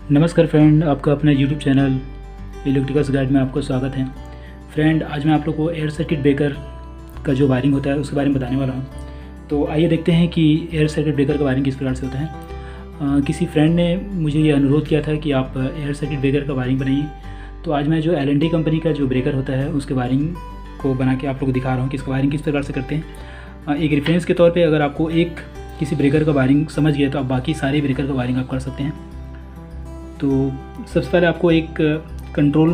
नमस्कार फ्रेंड, आपका अपना यूट्यूब चैनल इलेक्ट्रिकल्स गाइड में आपका स्वागत है। फ्रेंड, आज मैं आप लोग को एयर सर्किट ब्रेकर का जो वायरिंग होता है उसके बारे में बताने वाला हूँ। तो आइए देखते हैं कि एयर सर्किट ब्रेकर का वायरिंग किस प्रकार से होता है। किसी फ्रेंड ने मुझे ये अनुरोध किया था कि आप एयर सर्किट ब्रेकर का वायरिंग बनाइए। तो आज मैं जो L&T कंपनी का जो ब्रेकर होता है उसके वायरिंग को बना के आप लोग को दिखा रहा हूँ कि इसका वायरिंग किस प्रकार से करते हैं। एक रेफरेंस के तौर पे अगर आपको एक किसी ब्रेकर का वायरिंग समझ गया तो आप बाकी सारे ब्रेकर का वायरिंग आप कर सकते हैं। तो सबसे पहले आपको एक कंट्रोल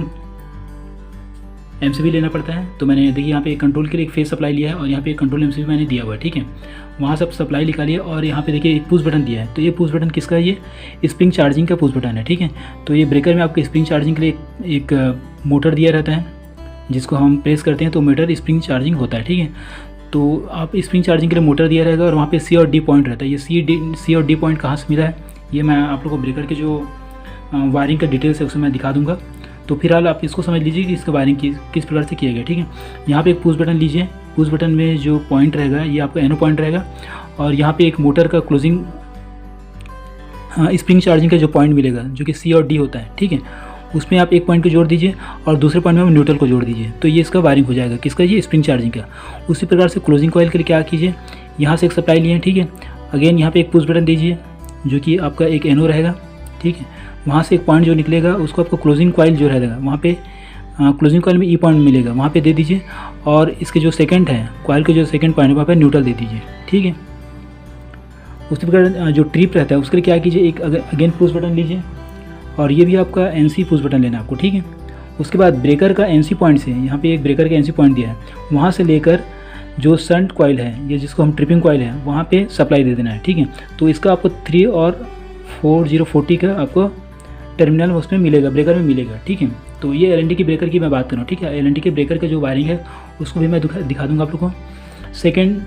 MCB लेना पड़ता है। तो मैंने देखिए यहाँ पे एक कंट्रोल के लिए एक फेस सप्लाई लिया है और यहाँ पे एक कंट्रोल MCB मैंने दिया हुआ है, ठीक है। वहाँ सब सप्लाई निकालिए और यहाँ पे देखिए एक पुश बटन दिया है। तो ये पुश बटन किसका है? ये स्प्रिंग चार्जिंग का पुश बटन है, ठीक है। तो ये ब्रेकर में आपको स्प्रिंग चार्जिंग के लिए एक मोटर दिया रहता है जिसको हम प्रेस करते हैं तो मोटर स्प्रिंग चार्जिंग होता है, ठीक है। तो आप स्प्रिंग चार्जिंग के लिए मोटर दिया रहेगा और वहाँ पे C और D पॉइंट रहता है। ये C और D पॉइंट कहाँ से मिला है ये मैं आप लोग को ब्रेकर के जो वायरिंग का डिटेल्स है उसमें मैं दिखा दूंगा। तो फिलहाल आप इसको समझ लीजिए कि इसका वायरिंग किस प्रकार से किया गया, ठीक है। यहाँ पे एक पुश बटन लीजिए। पुश बटन में जो पॉइंट रहेगा ये आपका NO पॉइंट रहेगा और यहाँ पे एक मोटर का क्लोजिंग स्प्रिंग चार्जिंग का जो पॉइंट मिलेगा जो कि C और D होता है, ठीक है। उसमें आप एक पॉइंट को जोड़ दीजिए और दूसरे पॉइंट में आप न्यूट्रल को जोड़ दीजिए। तो ये इसका वायरिंग हो जाएगा किसका? ये स्प्रिंग चार्जिंग का। उसी प्रकार से क्लोजिंग कॉइल के लिए क्या कीजिए, यहाँ से एक सप्लाई लिए, ठीक है। अगेन यहाँ पे एक पुश बटन दीजिए जो कि आपका एक NO रहेगा, ठीक है। वहाँ से एक पॉइंट जो निकलेगा उसको आपको क्लोजिंग कॉइल जो रहेगा वहाँ पे क्लोजिंग कॉइल में E पॉइंट मिलेगा, वहाँ पे दे दीजिए। और इसके जो सेकंड है कॉइल के जो सेकंड पॉइंट है वहाँ पे न्यूट्रल दे दीजिए, ठीक है। उसी प्रकार जो ट्रिप रहता है उसके लिए क्या कीजिए, एक अगेन पुश बटन लीजिए और ये भी आपका NC पुश बटन लेना है आपको, ठीक है। उसके बाद ब्रेकर का NC पॉइंट से यहाँ पे एक ब्रेकर का NC पॉइंट दिया है, वहाँ से लेकर जो शंट कॉइल है ये जिसको हम ट्रिपिंग कॉइल है वहाँ पे सप्लाई दे देना है, ठीक है। तो इसका आपको 3 और 4040 का आपको टर्मिनल उसमें मिलेगा, ब्रेकर में मिलेगा, ठीक है। तो ये L&T की ब्रेकर की मैं बात कर रहा हूँ, ठीक है। L&T के ब्रेकर का जो वायरिंग है उसको भी मैं दिखा दूँगा आप लोग को। सेकेंड,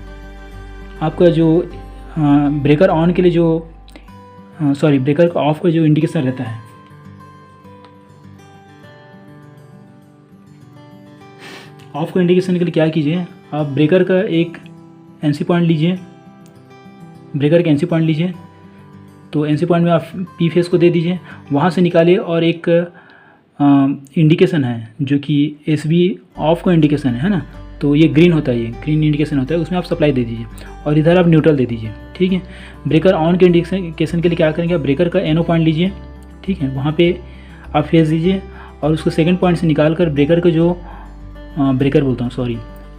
आपका जो ब्रेकर ऑन के लिए जो ब्रेकर का ऑफ का जो इंडिकेशन रहता है, ऑफ का इंडिकेशन के लिए क्या कीजिए, आप ब्रेकर का एक NC पॉइंट लीजिए, ब्रेकर का NC पॉइंट लीजिए। तो NC पॉइंट में आप P फेस को दे दीजिए, वहाँ से निकालिए और एक इंडिकेशन है जो कि SB ऑफ का इंडिकेशन है ना। तो ये ग्रीन होता है, ये ग्रीन इंडिकेशन होता है, उसमें आप सप्लाई दे दीजिए और इधर आप न्यूट्रल दे दीजिए, ठीक है। ब्रेकर ऑन के इंडिकेशन के लिए क्या करेंगे, आप ब्रेकर का NO पॉइंट लीजिए, ठीक है। वहाँ पे आप फेस दीजिए और उसको सेकंड पॉइंट से निकाल कर ब्रेकर का जो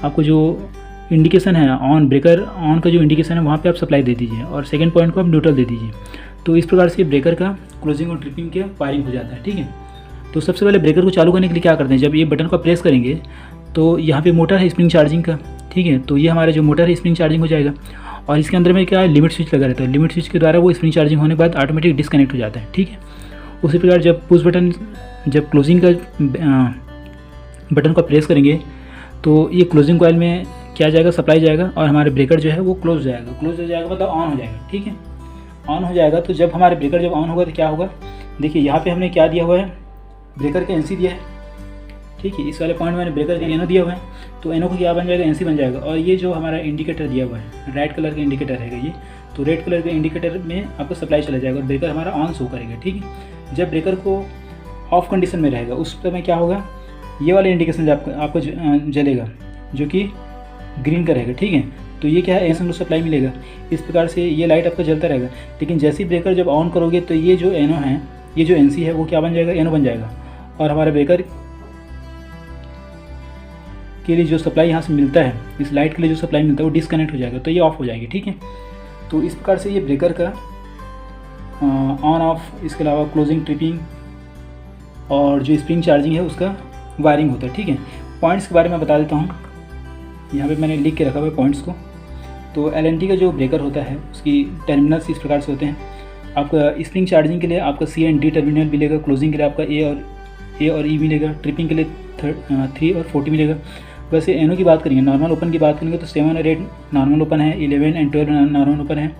आपको जो इंडिकेशन है ऑन, ब्रेकर ऑन का जो इंडिकेशन है वहाँ पे आप सप्लाई दे दीजिए और सेकंड पॉइंट को आप न्यूट्रल दे दीजिए। तो इस प्रकार से ब्रेकर का क्लोजिंग और ट्रिपिंग के वायरिंग हो जाता है, ठीक है। तो सबसे पहले ब्रेकर को चालू करने के लिए क्या करते हैं, जब ये बटन को प्रेस करेंगे तो यहाँ पे मोटर है स्प्रिंग चार्जिंग का, ठीक है। तो ये हमारा जो मोटर है स्प्रिंग चार्जिंग हो जाएगा और इसके अंदर में क्या है, लिमिट स्विच लगा रहता है। लिमिट स्विच के द्वारा वो स्प्रिंग चार्जिंग होने के बाद ऑटोमेटिक डिस्कनेक्ट हो जाता है, ठीक है। उसी प्रकार जब पुश बटन जब क्लोजिंग का बटन को प्रेस करेंगे तो ये क्लोजिंग कॉइल में क्या जाएगा, सप्लाई जाएगा और हमारे ब्रेकर जो है वो क्लोज हो जाएगा मतलब ऑन हो जाएगा, ठीक है। ऑन हो जाएगा तो जब हमारे ब्रेकर जब ऑन होगा तो क्या होगा, देखिए यहाँ पे हमने क्या दिया हुआ है, ब्रेकर का NC दिया है, ठीक है। इस वाले पॉइंट में मैंने ब्रेकर का NO दिया हुआ है, तो NO को क्या बन जाएगा, NC बन जाएगा। और ये जो हमारा इंडिकेटर दिया हुआ है रेड कलर का इंडिकेटर रहेगा ये, तो रेड कलर के इंडिकेटर में आपको सप्लाई चला जाएगा और ब्रेकर हमारा ऑन शो करेगा, ठीक है। जब ब्रेकर को ऑफ कंडीशन में रहेगा उस समय क्या होगा, ये वाला इंडिकेशन आपको जलेगा जो कि ग्रीन का रहेगा, ठीक है। तो ये क्या है, ऐसा सप्लाई मिलेगा। इस प्रकार से ये लाइट आपका जलता रहेगा। लेकिन जैसे ही ब्रेकर जब ऑन करोगे तो ये जो NO है, ये जो NC है वो क्या बन जाएगा, NO बन जाएगा और हमारे ब्रेकर के लिए जो सप्लाई यहाँ से मिलता है, इस लाइट के लिए जो सप्लाई मिलता है वो डिस्कनेक्ट हो जाएगा, तो ये ऑफ हो जाएगी, ठीक है। तो इस प्रकार से ये ब्रेकर का ऑन ऑफ, इसके अलावा क्लोजिंग, ट्रिपिंग और जो स्प्रिंग चार्जिंग है उसका वायरिंग होता है, ठीक है। पॉइंट्स के बारे में बता देता हूँ, यहाँ पे मैंने लिख के रखा हुआ है पॉइंट्स को। तो L&T का जो ब्रेकर होता है उसकी टर्मिनल्स इस प्रकार से होते हैं। आपका स्प्रिंग चार्जिंग के लिए आपका C एंड D टर्मिनल मिलेगा, क्लोजिंग के लिए आपका A और E मिलेगा, ट्रिपिंग के लिए 3 और 40 मिलेगा। वैसे NO की बात करेंगे, नॉर्मल ओपन की बात करेंगे तो 7 और 8 नॉर्मल ओपन है, 11 एंड 12 नॉर्मल ओपन है।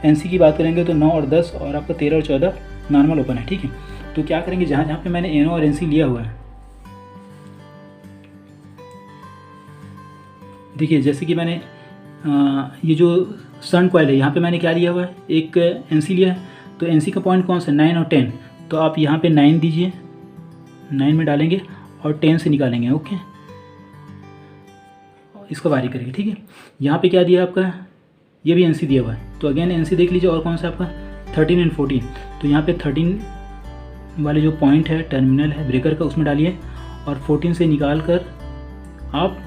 NC की बात करेंगे तो 9 और 10 और आपका 13 और 14 नॉर्मल ओपन है, ठीक है। तो क्या करेंगे, जहाँ जहाँ पे मैंने NO और NC लिया हुआ है, देखिए जैसे कि मैंने ये जो सन कॉइल है यहाँ पे मैंने क्या लिया हुआ है, एक NC लिया है। तो NC का पॉइंट कौन सा, 9 और 10। तो आप यहाँ पे 9 दीजिए, 9 में डालेंगे और 10 से निकालेंगे। ओके, इसको वारी करिए। ठीक है, यहाँ पे क्या दिया आपका, ये भी NC दिया हुआ है, तो अगेन NC देख लीजिए। और कौन सा आपका 13 एंड 14, तो यहाँ पे 13 वाले जो पॉइंट है, टर्मिनल है ब्रेकर का, उसमें डालिए और 14 से निकाल कर आप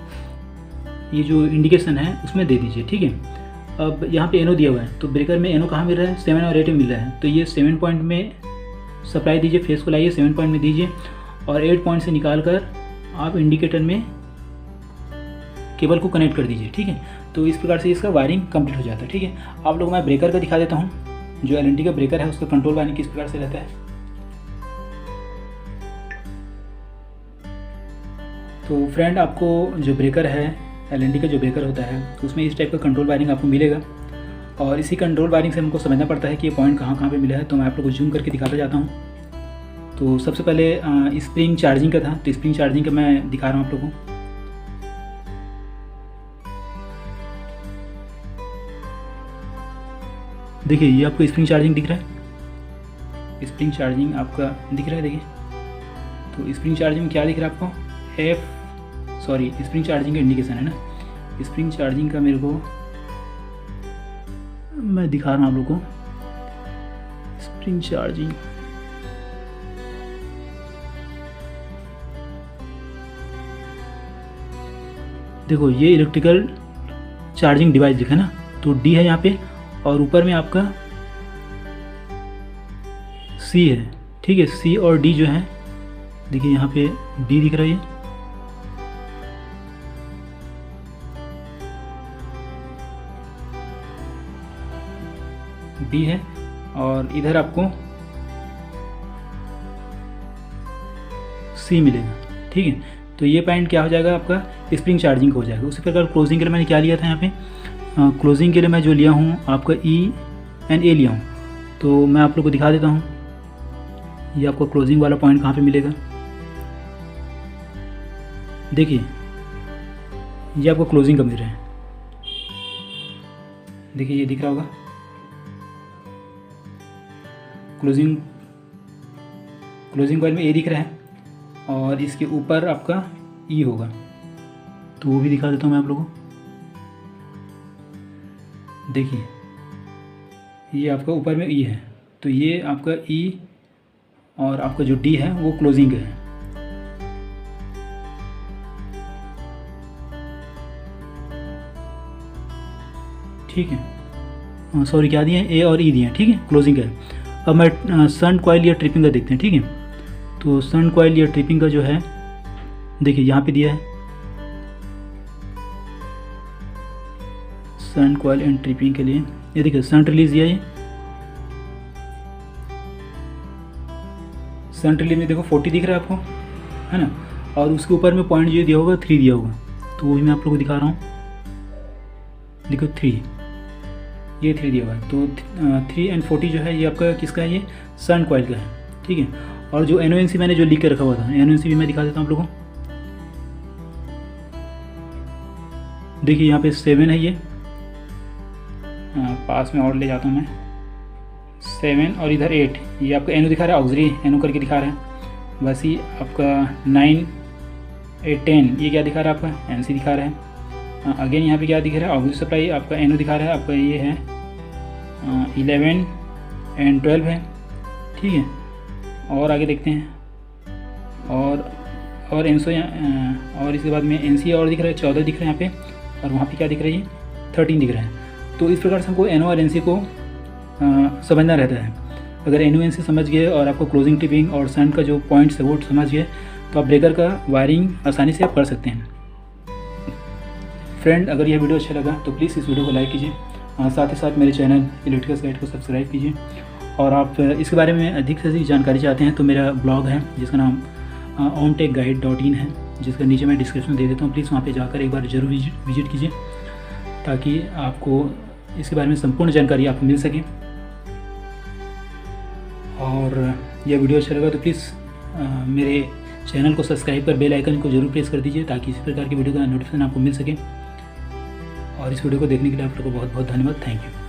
ये जो इंडिकेशन है उसमें दे दीजिए। ठीक है, अब यहाँ पे NO दिया हुआ है, तो ब्रेकर में NO कहाँ मिल रहा है, 7 और 8 में मिल रहा है, तो ये 7 पॉइंट में सप्लाई दीजिए, फेस को लाइए 7 पॉइंट में दीजिए और 8 पॉइंट से निकाल कर आप इंडिकेटर में केबल को कनेक्ट कर दीजिए। ठीक है, तो इस प्रकार से इसका वायरिंग कंप्लीट हो जाता है। ठीक है, आप लोगों को मैं ब्रेकर का दिखा देता हूँ। जो LNT का ब्रेकर है उसका कंट्रोल वायरिंग किस प्रकार से रहता है। तो फ्रेंड, आपको जो ब्रेकर है, LNT का जो ब्रेकर होता है, तो उसमें इस टाइप का कंट्रोल वायरिंग आपको मिलेगा और इसी कंट्रोल वायरिंग से हमको समझना पड़ता है कि ये पॉइंट कहाँ कहाँ पे मिला है। तो मैं आप लोग को जूम करके दिखाता जाता हूँ। तो सबसे पहले स्प्रिंग चार्जिंग का था, तो स्प्रिंग चार्जिंग का मैं दिखा रहा हूँ आप लोगों को। देखिए, ये आपको स्प्रिंग चार्जिंग दिख रहा है, स्प्रिंग चार्जिंग आपका दिख रहा है। देखिए, तो स्प्रिंग चार्जिंग में क्या दिख रहा है आपको, स्प्रिंग चार्जिंग का इंडिकेशन है ना। स्प्रिंग चार्जिंग का मेरे को मैं दिखा रहा हूँ आप लोगों को। स्प्रिंग चार्जिंग, देखो ये इलेक्ट्रिकल चार्जिंग डिवाइस लिखा है ना, तो D है यहाँ पे और ऊपर में आपका C है। ठीक है, C और D जो है, देखिए यहाँ पे D दिख रहा है, D है और इधर आपको C मिलेगा। ठीक है, तो ये पॉइंट क्या हो जाएगा आपका, स्प्रिंग चार्जिंग हो जाएगा। उसी प्रकार क्लोजिंग के लिए मैंने क्या लिया था, यहाँ पे क्लोजिंग के लिए मैं जो लिया हूँ आपका E&A लिया हूँ, तो मैं आप लोग को दिखा देता हूँ। ये आपको क्लोजिंग वाला पॉइंट कहाँ पे मिलेगा, देखिए ये आपको क्लोजिंग का मिल रहा है। देखिए ये दिख रहा होगा, क्लोजिंग कॉइल में A दिख रहा है और इसके ऊपर आपका E होगा, तो वो भी दिखा देता हूँ मैं आप लोगों को। देखिए ये आपका ऊपर में E है, तो ये आपका E और आपका जो D है वो क्लोजिंग है। ठीक है, सॉरी क्या दिए हैं, A और E दिए हैं। ठीक है, क्लोजिंग है। अब मैं सन कॉइल या ट्रिपिंग का देखते हैं। ठीक है, तो सन कॉइल या ट्रिपिंग का जो है, देखिए यहाँ पे दिया है सन कॉइल एंड ट्रिपिंग के लिए। ये देखिए सन रिलीज दिया, ये सन रिलीज में देखो 40 दिख रहा है आपको, है ना, और उसके ऊपर में पॉइंट जो दिया होगा 3 दिया होगा, तो वही मैं आप लोगों को दिखा रहा हूँ। देखो 3, ये 3 दिया हुआ है, तो 3 एंड 40 जो है ये आपका किसका है, ये सन कॉइल का है। ठीक है, और जो NONC मैंने जो लिख के रखा हुआ था, NONC भी मैं दिखा देता हूँ आप लोगों को। देखिए यहाँ पे 7 है, ये पास में और ले जाता हूँ मैं, 7 और इधर 8, ये आपका NO दिखा रहा है, ऑक्सिलरी NO करके दिखा रहा है। बस ही आपका 9, 8, 10 ये क्या दिखा रहा है, आपका NC दिखा रहा है। अगेन यहाँ पे क्या दिख रहा है, ऑक्सिलरी सप्लाई आपका NO दिखा रहा है, आपका ये है 11 एंड 12 है। ठीक है, और आगे देखते हैं, और एनसो और इसके बाद में NC और दिख रहा है, 14 दिख रहा है यहाँ पे, और वहाँ पे क्या दिख रहा है, 13 दिख रहा है। तो इस प्रकार से हमको NO और NC को समझना रहता है। अगर NO NC समझ गए और आपको क्लोजिंग ट्रिपिंग और सन का जो पॉइंट्स है वो समझ गए, तो आप ब्रेकर का वायरिंग आसानी से आप कर सकते हैं। फ्रेंड, अगर यह वीडियो अच्छा लगा तो प्लीज़ इस वीडियो को लाइक कीजिए, साथ ही साथ मेरे चैनल इलेक्ट्रिकल गाइड को सब्सक्राइब कीजिए। और आप इसके बारे में अधिक से अधिक जानकारी चाहते हैं तो मेरा ब्लॉग है जिसका नाम omtechguide.in है, जिसका नीचे मैं डिस्क्रिप्शन दे देता हूँ। प्लीज़ वहाँ पे जाकर एक बार ज़रूर विजिट कीजिए, ताकि आपको इसके बारे में संपूर्ण जानकारी आपको मिल सके। और यह वीडियो अच्छा लगा तो प्लीज़ मेरे चैनल को सब्सक्राइब कर बेल आइकन को जरूर प्रेस कर दीजिए, ताकि इसी प्रकार की वीडियो का नोटिफिकेशन आपको मिल सके। और इस वीडियो को देखने के लिए आप लोगों को बहुत बहुत धन्यवाद। Thank you.